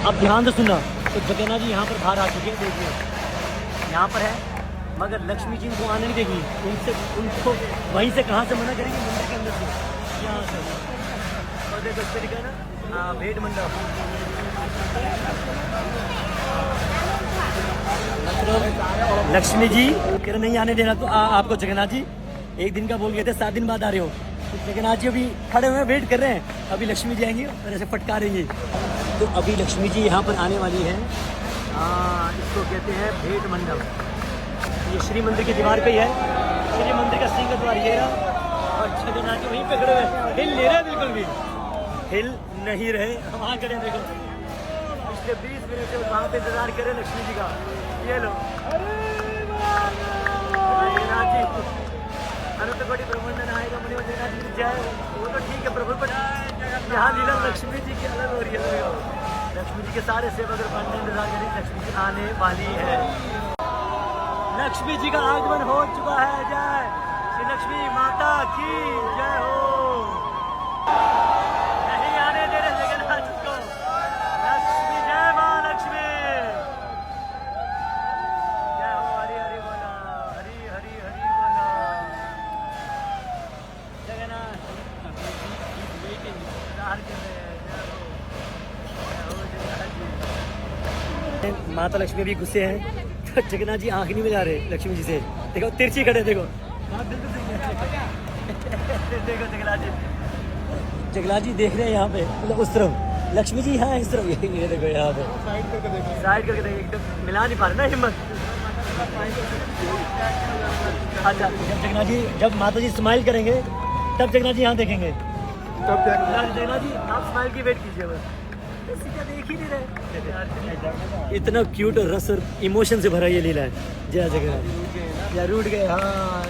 अब ध्यान से सुनना। तो जगन्नाथ जी यहाँ पर बाहर आ चुके हैं, देखिए यहाँ पर है, मगर लक्ष्मी जी उनको आने नहीं देगी। उनको वहीं से कहाँ से मना करेंगे, मंदिर के अंदर से, यहाँ से। और देखो इस तरीका ना, हाँ, भेंट मंडप। लक्ष्मी जी कह नहीं आने देना तो आपको जगन्नाथ जी एक दिन का बोल गए थे, 7 दिन बाद आ रहे हो। तो जगन्नाथ जी अभी खड़े हुए वेट कर रहे हैं, अभी लक्ष्मी जी आएंगी और ऐसे फटकारेंगे। तो अभी लक्ष्मी जी यहाँ पर आने वाली है। इसको कहते हैं भेंट मंडप। ये श्री मंदिर की दीवार पे ही है, श्री मंदिर का सिंह द्वार ये रहा। और जगन्नाथ जी वहीं पे खड़े हुए, हिल नहीं रहे, बिल्कुल भी हिल नहीं रहे। वहाँ खड़े देखो, पिछले 20 मिनट से वहाँ पे इंतजार करें लक्ष्मी जी का। ये लो जगन्नाथ जी, अनंत कोटि ब्रह्मांड नायक मुनि जगन्नाथ जी जय। वो तो ठीक है प्रभु, पर यहाँ लीला लक्ष्मी जी की अलग हो रही है। लक्ष्मी जी के सारे सेवक और पंडित इंतजार करें, लक्ष्मी जी आने वाली है। लक्ष्मी जी का आगमन हो चुका है। जय श्री लक्ष्मी माता की जय हो। नहीं आने दे रहे जगन्नाथ जी को। लक्ष्मी जय माँ लक्ष्मी जय हो। हरि हरि बोला, हरि हरि हरि बोला। जगन्नाथ इंतजार कर रहे हैं। जय हो माता लक्ष्मी भी गुस्से हैं। जगन्नाथ जी आँख नहीं मिला रहे लक्ष्मी जी से, देखो तिरछी खड़े, देखो देखो जगन्नाथ जी देख रहे हैं यहाँ पे, मतलब उस तरफ लक्ष्मी जी है, इस तरफ ये देखो यहाँ पे साइड करके देखो, एकदम मिला नहीं पा रहे ना हिम्मत। अच्छा, जब जगन्नाथ जी, जब माता जी स्माइल करेंगे तब जगन्नाथ जी यहाँ देखेंगे, तब जगन्नाथ जी आप स्माइल की वेट कीजिए बस। देख ही नहीं रहे, इतना क्यूट और रस और इमोशन से भरा ये लीला है। जय जगन्नाथ, या रूठ गए। हाँ